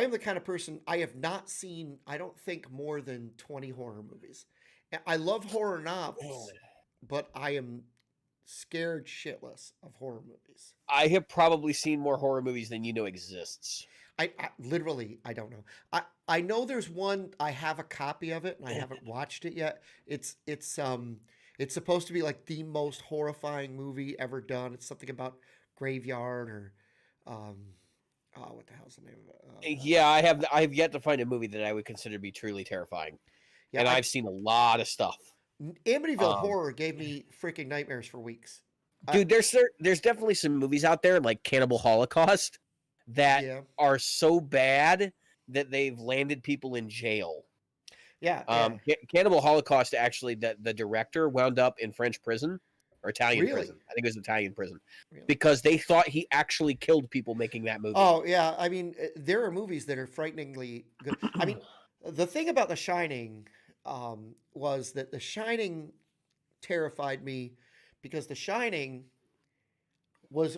am the kind of person, I have not seen, I don't think, more than 20 horror movies. I love horror novels, but I am scared shitless of horror movies. I have probably seen more horror movies than you know exists. I literally, I don't know. I know there's one, I have a copy of it and I haven't watched it yet. It's supposed to be like the most horrifying movie ever done. It's something about graveyard or um oh, what the hell's the name of it? Yeah, I have yet to find a movie that I would consider to be truly terrifying. Yeah, And I've seen a lot of stuff. Amityville Horror gave me freaking nightmares for weeks. Dude, there's definitely some movies out there like Cannibal Holocaust that Yeah. are so bad that they've landed people in jail. Yeah. Cannibal Holocaust, actually, the director wound up in French prison or Italian Really? prison. I think it was Italian prison Really? because they thought he actually killed people making that movie. Oh, yeah. I mean, there are movies that are frighteningly good. I mean, the thing about The Shining was that The Shining terrified me because The Shining was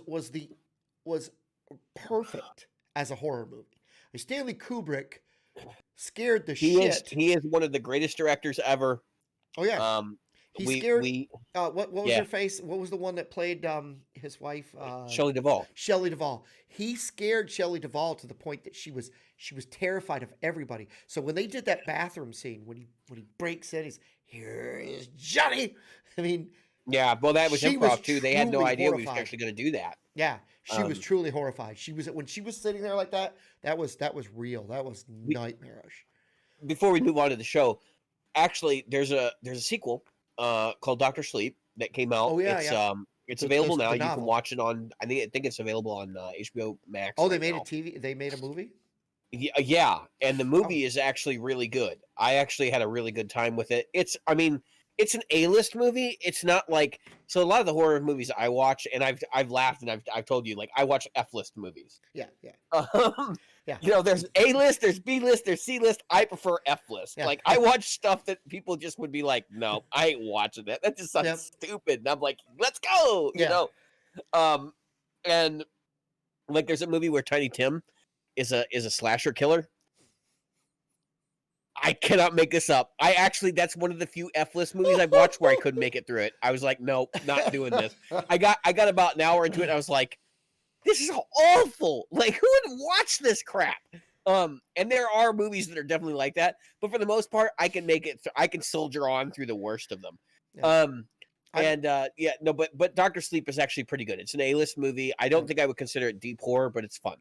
perfect as a horror movie. Stanley Kubrick scared the shit. He is one of the greatest directors ever. Oh yeah. He scared. What was her face? What was the one that played his wife? Shelley Duvall. Shelley Duvall. He scared Shelley Duvall to the point that she was terrified of everybody. So when they did that bathroom scene, when he breaks in, he's here is Johnny. I mean, yeah. Well, that was improv too. They had no idea we was actually going to do that. Yeah, she was truly horrified. When she was sitting there like that. That was real. That was nightmarish. Before we move on to the show, actually, there's a sequel called Dr. Sleep that came out. Oh yeah, it's available now. You can watch it on. I think it's available on HBO Max. Oh, they made a TV. They made a movie. Yeah, and the movie is actually really good. I actually had a really good time with it. It's an A-list movie. It's not like a lot of the horror movies I watch, and I've laughed and I've told you, like, I watch F-list movies. Yeah. Yeah. You know, there's A-list, there's B-list, there's C-list. I prefer F-list. Yeah. Like, I watch stuff that people just would be like, no, I ain't watching that. That just sounds stupid. And I'm like, let's go. You know? And like, there's a movie where Tiny Tim is a slasher killer. I cannot make this up. That's one of the few F-list movies I've watched where I couldn't make it through it. I was like, nope, not doing this. I got about an hour into it. And I was like, this is awful. Like, who would watch this crap? And there are movies that are definitely like that, but for the most part, I can make it. I can soldier on through the worst of them. Yeah. But Dr. Sleep is actually pretty good. It's an A-list movie. I don't think I would consider it deep horror, but it's fun.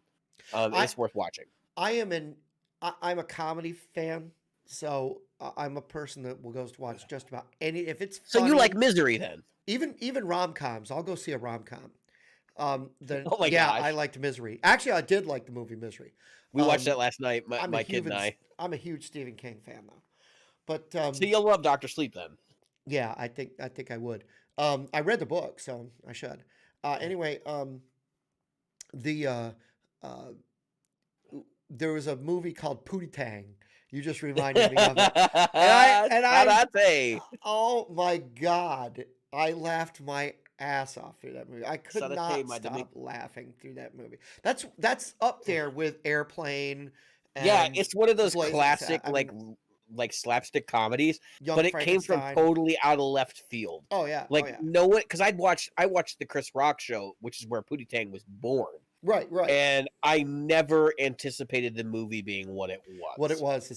It's worth watching. I'm a comedy fan. So I'm a person that will go to watch just about any, if it's funny, so you like Misery then? Even rom-coms. I'll go see a rom-com. Then oh my gosh. I liked Misery. Actually, I did like the movie Misery. We watched that last night. My kid and I. I'm a huge Stephen King fan though. But so you'll love Dr. Sleep then? Yeah, I think I would. I read the book, so I should. Anyway, there was a movie called Pootie Tang. You just reminded me of it. Oh my God. I laughed my ass off through that movie. I could not stop laughing through that movie. That's up there with Airplane. Yeah, it's one of those classic like slapstick comedies, but it came from totally out of left field. Oh yeah. No one, because I watched the Chris Rock show, which is where Pootie Tang was born. Right. And I never anticipated the movie being what it was.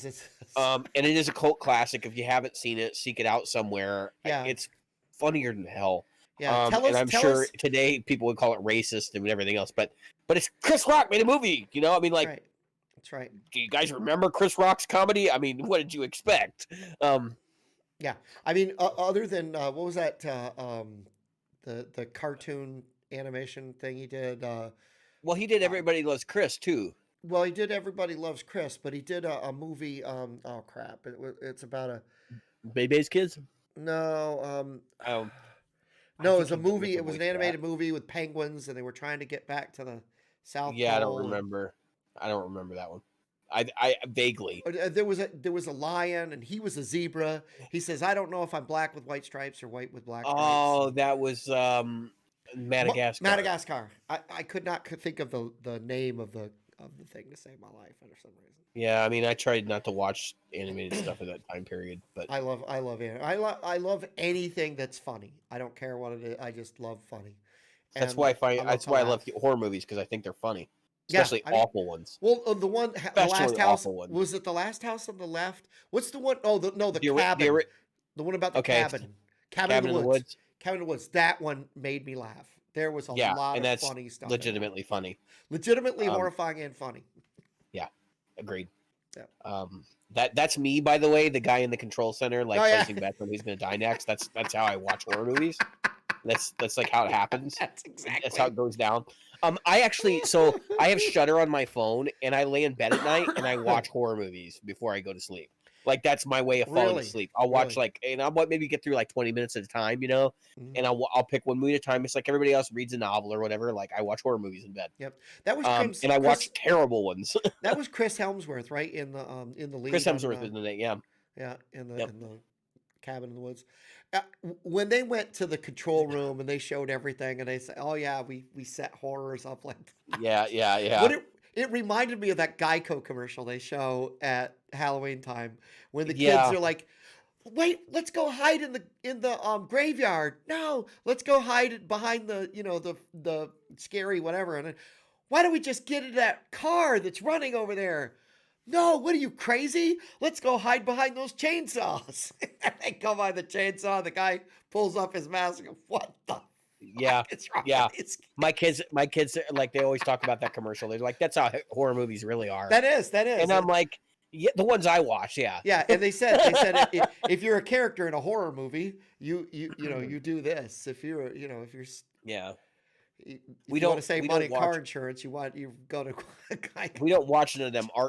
And it is a cult classic. If you haven't seen it, seek it out somewhere. Yeah. It's funnier than hell. Yeah. I'm sure today people would call it racist and everything else, but it's Chris Rock made a movie. You know, I mean, like, right. That's right. Do you guys remember Chris Rock's comedy? I mean, what did you expect? Yeah. I mean, other than what was that? The cartoon animation thing he did. Well, he did Everybody Loves Chris too. Well, he did Everybody Loves Chris, but he did a movie. Oh crap! It's about a Bebe's Kids. No. No, it was a movie. It was an animated movie with penguins, and they were trying to get back to the South Pole. I don't remember. I don't remember that one. I vaguely. There was a lion, and he was a zebra. He says, "I don't know if I'm black with white stripes or white with black stripes." Oh, that was Madagascar. Madagascar. I could not think of the name of the of the thing to save my life for some reason. Yeah, I mean, I tried not to watch animated stuff at that time period, but I love it. I love anything that's funny. I don't care what it is. I just love funny, that's and why I find I love that's to why I laugh. love horror movies because I think they're funny, Yeah, especially I mean, awful ones, well, the especially last house awful ones. was it the last house on the left? What's the one? Oh, the The cabin, the one about the okay, cabin in the Cabin in the woods, Woods. cabin in the woods. That one made me laugh. There was a Yeah, lot and of that's funny stuff in that one. legitimately funny. Legitimately Um, horrifying and funny. yeah, agreed. Yeah. That's me, by the way, the guy in the control center, Oh like yeah. placing bets on who's going to die next. That's how I watch horror movies. That's like how it happens. That's That's how exactly. it goes down. I actually, so I have Shudder on my phone, and I lay in bed at night and I watch horror movies before I go to sleep. Like that's my way of falling Really, asleep. I'll watch really. like, and I'll maybe get through like 20 minutes at a time, Mhm. and I'll pick one movie at a time. It's like everybody else reads a novel or whatever. Like I watch horror movies in bed. Yep. That was And I watch terrible ones. that was Chris Helmsworth, right? In the Chris lead on Hemsworth is in it. Yeah. yeah, Yep. in the cabin in the woods. When they went to the control room and they showed everything and they said, "Oh yeah, we set horrors up like that." Yeah. Yeah. What Yeah. it reminded me of that Geico commercial they show at Halloween time when the kids Yeah. are like, "Wait, let's go hide in the graveyard. No, let's go hide it behind the the scary whatever." And then, why don't we just get in that car that's running over there? No, what are you crazy? Let's go hide behind those chainsaws. And they go by the chainsaw. The guy pulls off his mask and goes, "What the fuck Yeah. is wrong with Yeah. these My kids, like they always talk about that commercial. They're like, "That's how horror movies really are." That is. And I'm like, "Yeah, the ones I watch, yeah." Yeah, and they said if you're a character in a horror movie, you do this. If you're if you're Yeah. if We you want to don't save we money don't in car watch insurance, you go to a guy. we don't watch none of them art